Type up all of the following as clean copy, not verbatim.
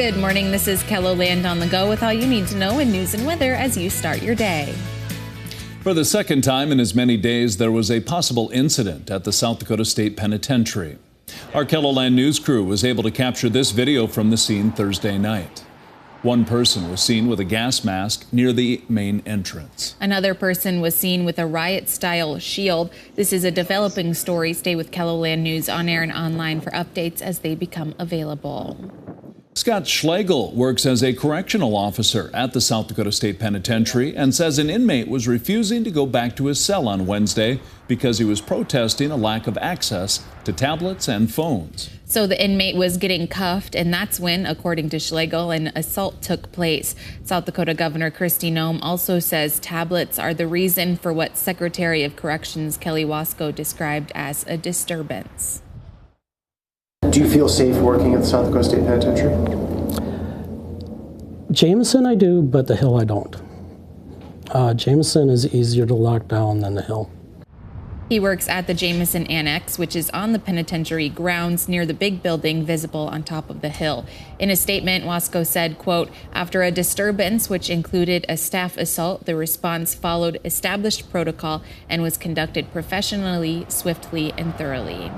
Good morning. This is KELOLAND on the go with all you need to know in news and weather as you start your day. For the second time in as many days, there was a possible incident at the South Dakota State Penitentiary. Our KELOLAND news crew was able to capture this video from the scene Thursday night. One person was seen with a gas mask near the main entrance. Another person was seen with a riot-style shield. This is a developing story. Stay with KELOLAND News on air and online for updates as they become available. Scott Schlegel works as a correctional officer at the South Dakota State Penitentiary and says an inmate was refusing to go back to his cell on Wednesday because he was protesting a lack of access to tablets and phones. So the inmate was getting cuffed, and that's when, according to Schlegel, an assault took place. South Dakota Governor Kristi Noem also says tablets are the reason for what Secretary of Corrections Kelly Wasko described as a disturbance. Do you feel safe working at the South Dakota State Penitentiary? Jameson I do, but the Hill I don't. Jameson is easier to lock down than the Hill. He works at the Jameson Annex, which is on the penitentiary grounds near the big building visible on top of the hill. In a statement, Wasko said, quote, "After a disturbance which included a staff assault, the response followed established protocol and was conducted professionally, swiftly, and thoroughly."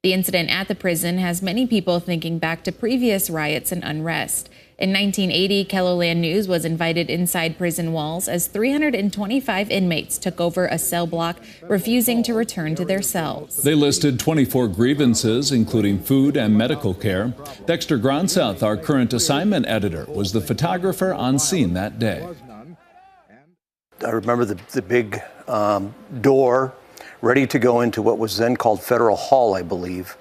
The incident at the prison has many people thinking back to previous riots and unrest. In 1980, KELOLAND News was invited inside prison walls as 325 inmates took over a cell block, refusing to return to their cells. They listed 24 grievances, including food and medical care. Dexter Gronseth, our current assignment editor, was the photographer on scene that day. I remember the big door ready to go into what was then called Federal Hall, I believe.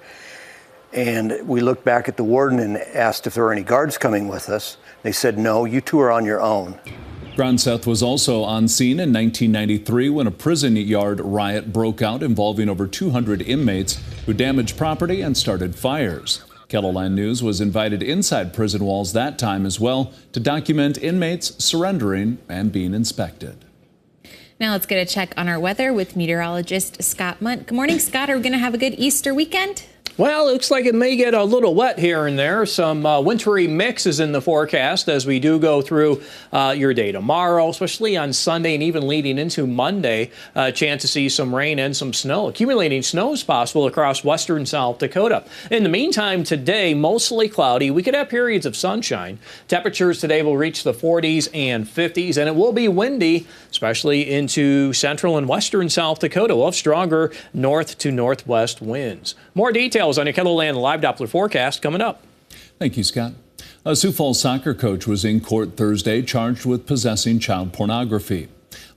And we looked back at the warden and asked if there were any guards coming with us. They said, no, you two are on your own. Gronseth was also on scene in 1993 when a prison yard riot broke out involving over 200 inmates who damaged property and started fires. KELOLAND News was invited inside prison walls that time as well to document inmates surrendering and being inspected. Now let's get a check on our weather with meteorologist Scott Munt. Good morning, Scott. Are we going to have a good Easter weekend? Well, it looks like it may get a little wet here and there. Some wintry mix is in the forecast as we do go through your day tomorrow, especially on Sunday and even leading into Monday. A chance to see some rain and some snow. Accumulating snow is possible across western South Dakota. In the meantime, today, mostly cloudy. We could have periods of sunshine. Temperatures today will reach the 40s and 50s, and it will be windy, especially into central and western South Dakota. We'll have stronger north to northwest winds. More details on your KELOLAND live Doppler forecast coming up. Thank you, Scott. A Sioux Falls soccer coach was in court Thursday charged with possessing child pornography.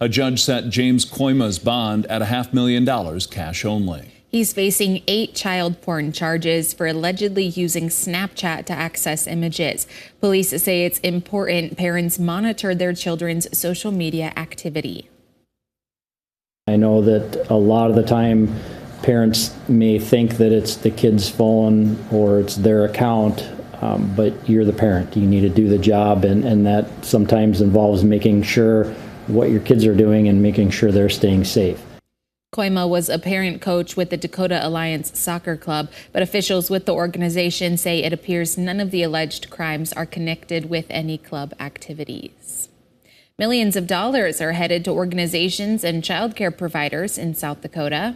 A judge set James Koima's bond at $500,000 cash only. He's facing 8 child porn charges for allegedly using Snapchat to access images. Police say it's important parents monitor their children's social media activity. I know that a lot of the time parents may think that it's the kid's phone or it's their account, but you're the parent. You need to do the job, and that sometimes involves making sure what your kids are doing and making sure they're staying safe. Koima was a parent coach with the Dakota Alliance Soccer Club, but officials with the organization say it appears none of the alleged crimes are connected with any club activities. Millions of dollars are headed to organizations and child care providers in South Dakota.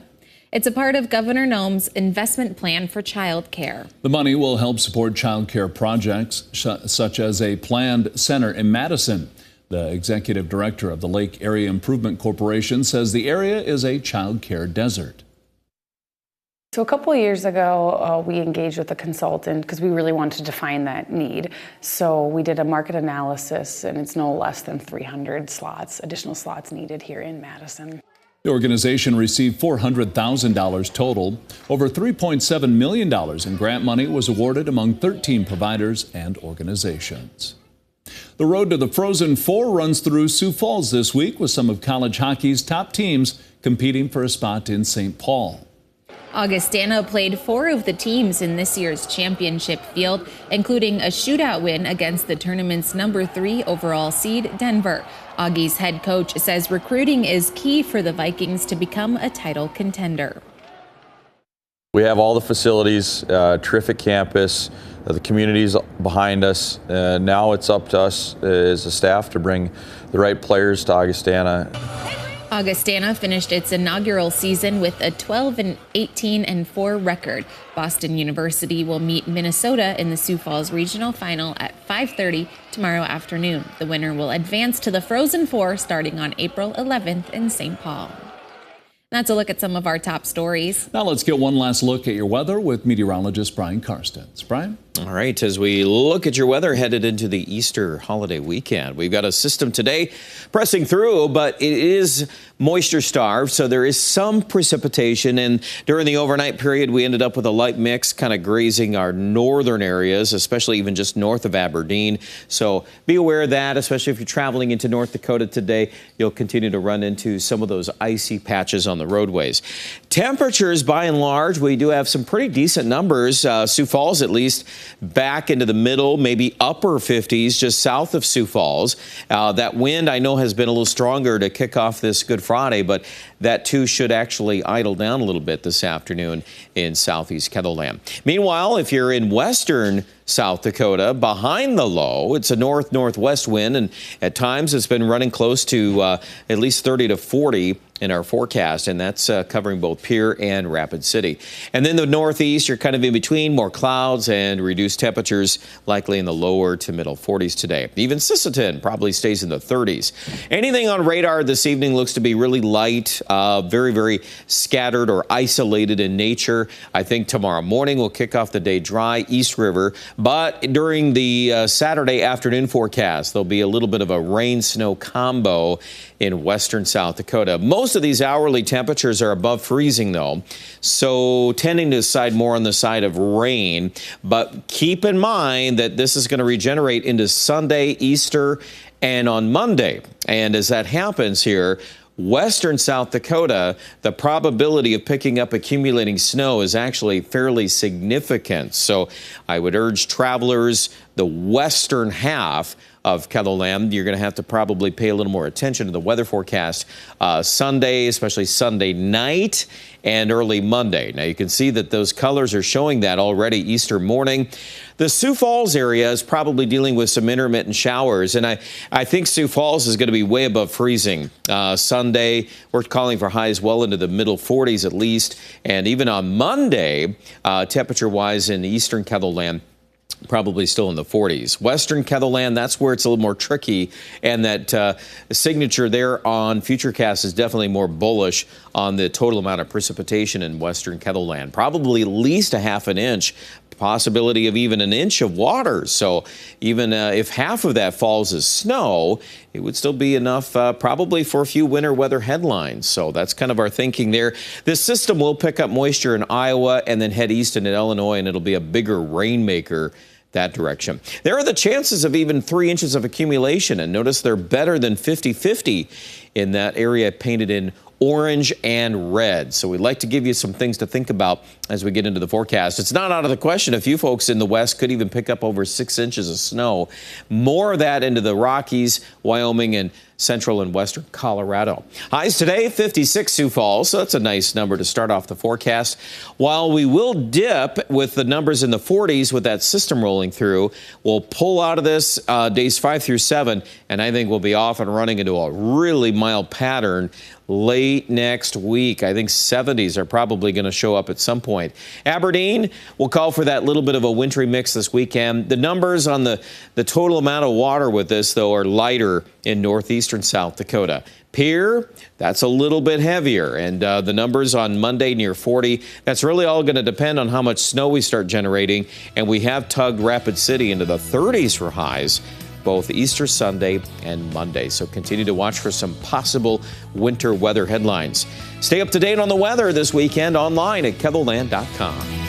It's a part of Governor Noem's investment plan for child care. The money will help support child care projects such as a planned center in Madison. The executive director of the Lake Area Improvement Corporation says the area is a child care desert. So a couple of years ago, we engaged with a consultant because we really wanted to define that need. So we did a market analysis, and it's no less than 300 slots, additional slots needed here in Madison. The organization received $400,000 total. Over $3.7 million in grant money was awarded among 13 providers and organizations. The road to the Frozen Four runs through Sioux Falls this week with some of college hockey's top teams competing for a spot in St. Paul. Augustana played 4 of the teams in this year's championship field, including a shootout win against the tournament's number 3 overall seed, Denver. Augie's head coach says recruiting is key for the Vikings to become a title contender. We have all the facilities, terrific campus, the community's behind us. Now it's up to us as a staff to bring the right players to Augustana. Augustana finished its inaugural season with a 12-18-4 record. Boston University will meet Minnesota in the Sioux Falls Regional Final at 5:30 tomorrow afternoon. The winner will advance to the Frozen Four starting on April 11th in St. Paul. That's a look at some of our top stories. Now let's get one last look at your weather with meteorologist Brian Karstens. Brian? All right, as we look at your weather headed into the Easter holiday weekend, we've got a system today pressing through, but it is moisture starved, so there is some precipitation. And during the overnight period, we ended up with a light mix kind of grazing our northern areas, especially even just north of Aberdeen. So be aware of that, especially if you're traveling into North Dakota today. You'll continue to run into some of those icy patches on the roadways. Temperatures, by and large, we do have some pretty decent numbers. Sioux Falls, at least, back into the middle, maybe upper 50s, just south of Sioux Falls. That wind, I know, has been a little stronger to kick off this Good Friday, but that too should actually idle down a little bit this afternoon in southeast Ketherland. Meanwhile, if you're in western South Dakota, behind the low, it's a north-northwest wind, and at times it's been running close to at least 30 to 40 in our forecast, and that's covering both Pierre and Rapid City. And then the northeast, you're kind of in between, more clouds and reduced temperatures, likely in the lower to middle 40s today. Even Sisseton probably stays in the 30s. Anything on radar this evening looks to be really light, very, very scattered or isolated in nature. I think tomorrow morning will kick off the day dry, East River, but during the Saturday afternoon forecast, there'll be a little bit of a rain-snow combo in western South Dakota. Most of these hourly temperatures are above freezing, though, so tending to side more on the side of rain. But keep in mind that this is going to regenerate into Sunday, Easter, and on Monday. And as that happens here, western South Dakota, the probability of picking up accumulating snow is actually fairly significant. So I would urge travelers, the western half of Ketherland, you're going to have to probably pay a little more attention to the weather forecast Sunday, especially Sunday night and early Monday. Now you can see that those colors are showing that already Easter morning. The Sioux Falls area is probably dealing with some intermittent showers, and I think Sioux Falls is going to be way above freezing. Sunday, we're calling for highs well into the middle 40s at least, and even on Monday, temperature-wise in eastern Ketherland, probably still in the 40s. Western Ketherland, that's where it's a little more tricky, and that signature there on Futurecast is definitely more bullish on the total amount of precipitation in western Ketherland. Probably at least a half an inch, possibility of even an inch of water. So even if half of that falls as snow, it would still be enough probably for a few winter weather headlines. So that's kind of our thinking there. This system will pick up moisture in Iowa and then head east into Illinois, and it'll be a bigger rainmaker that direction. There are the chances of even 3 inches of accumulation, and notice they're better than 50-50 in that area painted in orange and red. So we'd like to give you some things to think about as we get into the forecast. It's not out of the question. A few folks in the west could even pick up over 6 inches of snow. More of that into the Rockies, Wyoming, and central and western Colorado. Highs today, 56 Sioux Falls, so that's a nice number to start off the forecast. While we will dip with the numbers in the 40s with that system rolling through, we'll pull out of this days 5 through 7, and I think we'll be off and running into a really mild pattern late next week. I think 70s are probably going to show up at some point. Aberdeen will call for that little bit of a wintry mix this weekend. The numbers on the total amount of water with this, though, are lighter in northeastern South Dakota. Pierre, that's a little bit heavier, and the numbers on Monday near 40. That's really all going to depend on how much snow we start generating, and we have tugged Rapid City into the 30s for highs both Easter Sunday and Monday. So continue to watch for some possible winter weather headlines. Stay up to date on the weather this weekend online at KetherLand.com.